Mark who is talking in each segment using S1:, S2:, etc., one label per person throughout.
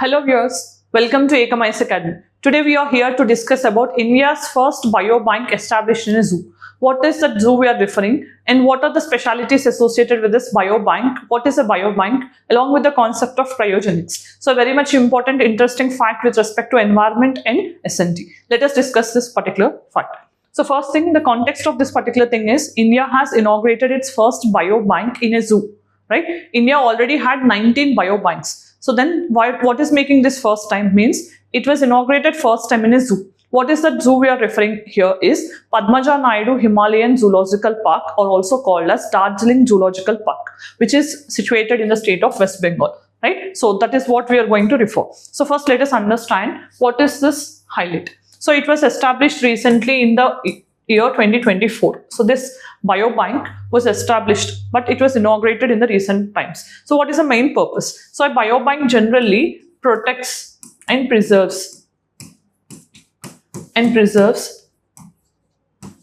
S1: Hello viewers, welcome to Ekamais Academy. Today we are here to discuss about India's first biobank established in a zoo. What is the zoo we are referring and what are the specialities associated with this biobank? What is a biobank along with the concept of cryogenics? So very much important, interesting fact with respect to environment and SNT. Let us discuss this particular fact. So first thing, the context of this particular thing is India has inaugurated its first biobank in a zoo, right? India already had 19 biobanks. So then what is making this first time means it was inaugurated first time in a zoo. What is the zoo we are referring here is Padmaja Naidu Himalayan Zoological Park, or also called as Darjeeling Zoological Park, which is situated in the state of West Bengal, right? So that is what we are going to refer. So first let us understand what is this highlight. So it was established recently in the year 2024. So this biobank was established, but it was inaugurated in the recent times. So what is the main purpose? So a biobank generally protects and preserves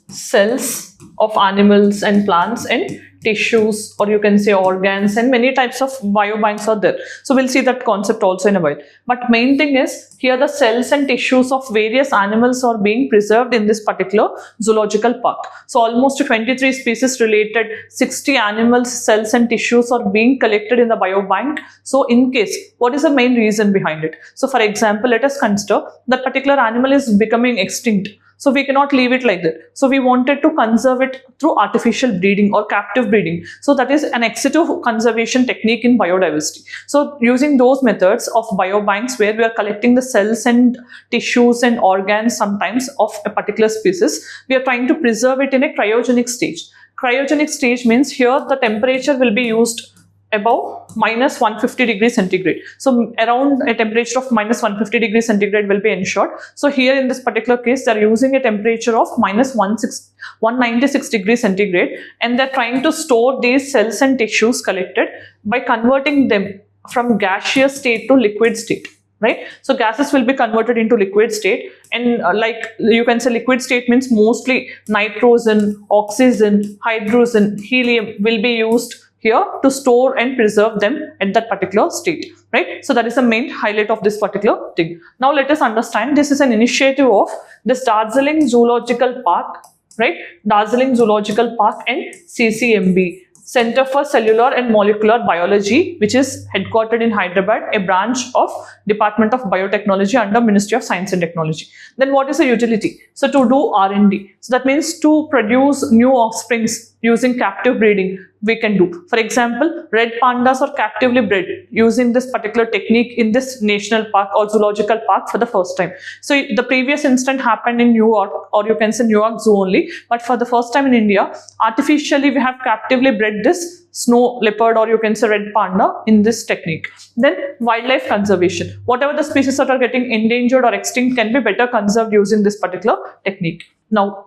S1: cells of animals and plants and tissues, or you can say organs, and many types of biobanks are there. So we'll see that concept also in a while. But main thing is here the cells and tissues of various animals are being preserved in this particular zoological park. So almost 23 species related, 60 animals, cells and tissues are being collected in the biobank. So in case, what is the main reason behind it? So for example, let us consider that particular animal is becoming extinct. So we cannot leave it like that. So we wanted to conserve it through artificial breeding or captive breeding. So that is an ex situ conservation technique in biodiversity. So using those methods of biobanks where we are collecting the cells and tissues and organs sometimes of a particular species, we are trying to preserve it in a cryogenic stage. Cryogenic stage means here the temperature will be used above minus 150 degrees centigrade. So around a temperature of minus 150 degrees centigrade will be ensured. So here in this particular case, they are using a temperature of minus 196 degrees centigrade, and they're trying to store these cells and tissues collected by converting them from gaseous state to liquid state. Right, so gases will be converted into liquid state, and like you can say liquid state means mostly nitrogen, oxygen, hydrogen, helium will be used here to store and preserve them at that particular state, right? So that is the main highlight of this particular thing. Now let us understand, this is an initiative of this Darjeeling Zoological Park, right? Darjeeling Zoological Park and CCMB, Center for Cellular and Molecular Biology, which is headquartered in Hyderabad, a branch of Department of Biotechnology under Ministry of Science and Technology. Then what is the utility? So to do R&D. So that means to produce new offsprings using captive breeding we can do. For example, red pandas are captively bred using this particular technique in this national park or zoological park for the first time. So the previous incident happened in New York, or you can say New York Zoo only, but for the first time in India, artificially we have captively bred this snow leopard, or you can say red panda in this technique. Then wildlife conservation. Whatever the species that are getting endangered or extinct can be better conserved using this particular technique. Now,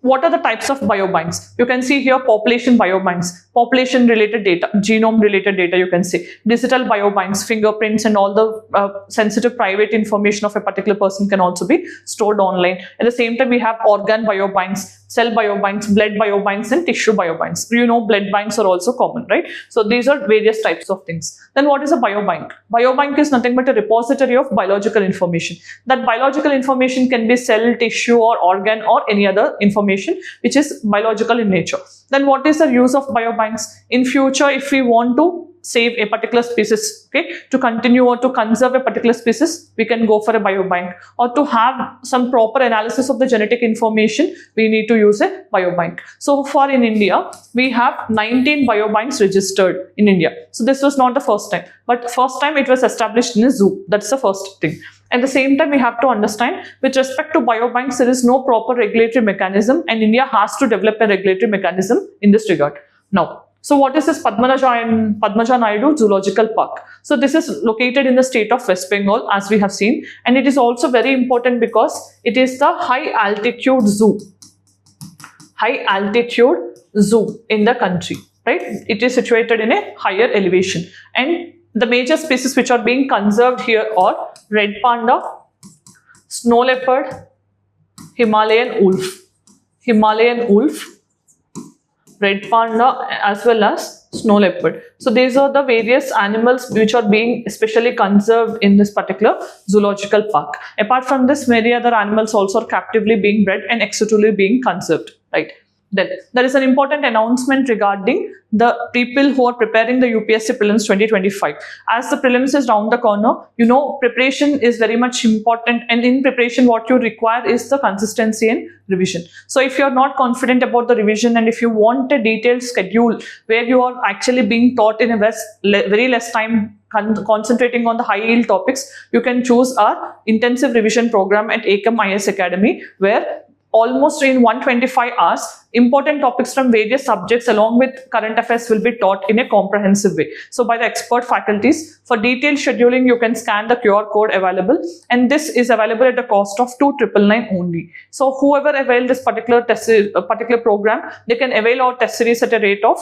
S1: what are the types of biobanks? You can see here population biobanks, population related data, genome related data, you can say digital biobanks, fingerprints and all the sensitive private information of a particular person can also be stored online. At the same time, we have organ biobanks, cell biobanks, blood biobanks and tissue biobanks. You know, blood banks are also common, right? So these are various types of things. Then what is a biobank? Biobank is nothing but a repository of biological information. That biological information can be cell, tissue or organ or any other information which is biological in nature. Then what is the use of biobanks? In future, if we want to save a particular species, okay, to continue or to conserve a particular species, we can go for a biobank. Or to have some proper analysis of the genetic information, we need to use a biobank. So far in India, we have 19 biobanks registered in India. So this was not the first time, but first time it was established in a zoo. That's the first thing. At the same time, we have to understand with respect to biobanks, there is no proper regulatory mechanism, and India has to develop a regulatory mechanism in this regard. Now, so what is this Padmaja Naidu Zoological Park? So this is located in the state of West Bengal, as we have seen, and it is also very important because it is the high altitude zoo in the country, right? It is situated in a higher elevation, and the major species which are being conserved here are red panda, snow leopard, Himalayan wolf, red panda as well as Snow leopard. So these are the various animals which are being especially conserved in this particular zoological park. Apart from this, many other animals also are captively being bred and exclusively being conserved, right? Then there is an important announcement regarding the people who are preparing the UPSC prelims 2025. As the prelims is round the corner, you know, preparation is very much important, and in preparation what you require is the consistency and revision. So if you are not confident about the revision, and if you want a detailed schedule where you are actually being taught in a very less time, concentrating on the high yield topics, you can choose our intensive revision program at Ekam IAS Academy, where almost in 125 hours, important topics from various subjects along with current affairs will be taught in a comprehensive way. So by the expert faculties. For detailed scheduling, you can scan the QR code available, and this is available at the cost of 2,999 only. So whoever avail this particular program, they can avail our test series at a rate of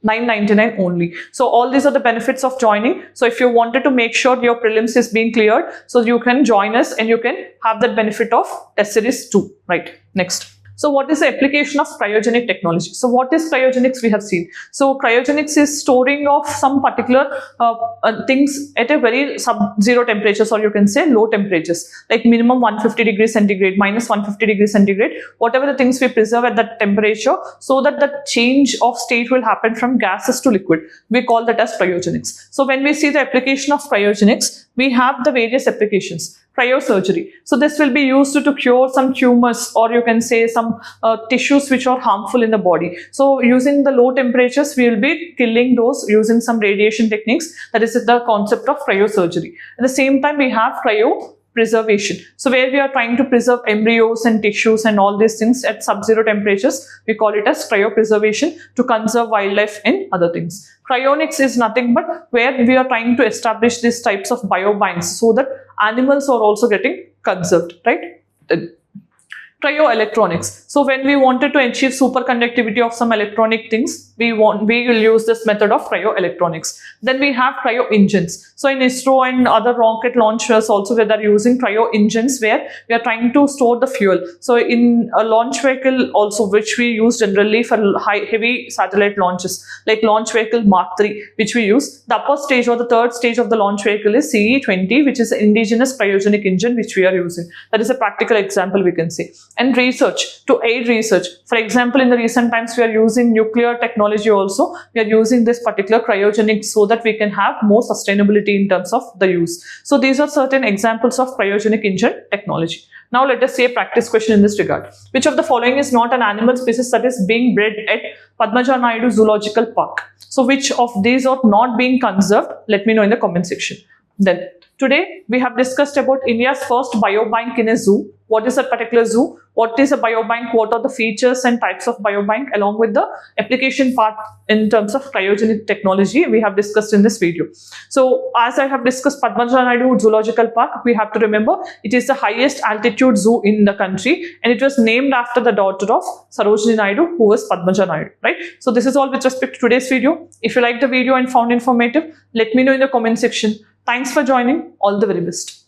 S1: 999 only. So all these are the benefits of joining. So if you wanted to make sure your prelims is being cleared, so you can join us and you can have that benefit of test series 2, right? Next. So what is the application of cryogenic technology? So what is cryogenics we have seen? So cryogenics is storing of some particular things at a very sub-zero temperatures, or you can say low temperatures, like minimum 150 degrees centigrade, minus 150 degrees centigrade, whatever the things we preserve at that temperature, so that the change of state will happen from gases to liquid. We call that as cryogenics. So when we see the application of cryogenics, we have the various applications. Cryosurgery. So this will be used to cure some tumors, or you can say some tissues which are harmful in the body. So using the low temperatures, we will be killing those using some radiation techniques. That is the concept of cryosurgery. At the same time, we have cryopreservation. So where we are trying to preserve embryos and tissues and all these things at sub-zero temperatures, we call it as cryopreservation to conserve wildlife and other things. Cryonics is nothing but where we are trying to establish these types of biobanks so that animals are also getting conserved, right? Cryoelectronics. So when we wanted to achieve superconductivity of some electronic things, we will use this method of cryoelectronics. Then we have cryo engines. So in ISRO and other rocket launchers also, where they're using cryo engines, where we are trying to store the fuel. So in a launch vehicle also, which we use generally for heavy satellite launches, like launch vehicle Mark III, which we use. The upper stage or the third stage of the launch vehicle is CE-20, which is an indigenous cryogenic engine which we are using. That is a practical example we can say. And research, to aid research. For example, in the recent times, we are using nuclear technology also. We are using this particular cryogenics so that we can have more sustainability in terms of the use. So these are certain examples of cryogenic engine technology. Now let us say a practice question in this regard. Which of the following is not an animal species that is being bred at Padmaja Naidu Zoological Park? So which of these are not being conserved? Let me know in the comment section. Then today we have discussed about India's first biobank in a zoo. What is a particular zoo? What is a biobank? What are the features and types of biobank, along with the application part in terms of cryogenic technology we have discussed in this video. So as I have discussed, Padmaja Naidu Zoological Park, we have to remember it is the highest altitude zoo in the country, and it was named after the daughter of Sarojini Naidu, who was Padmaja Naidu, right? So this is all with respect to today's video. If you liked the video and found informative, let me know in the comment section. Thanks for joining. All the very best.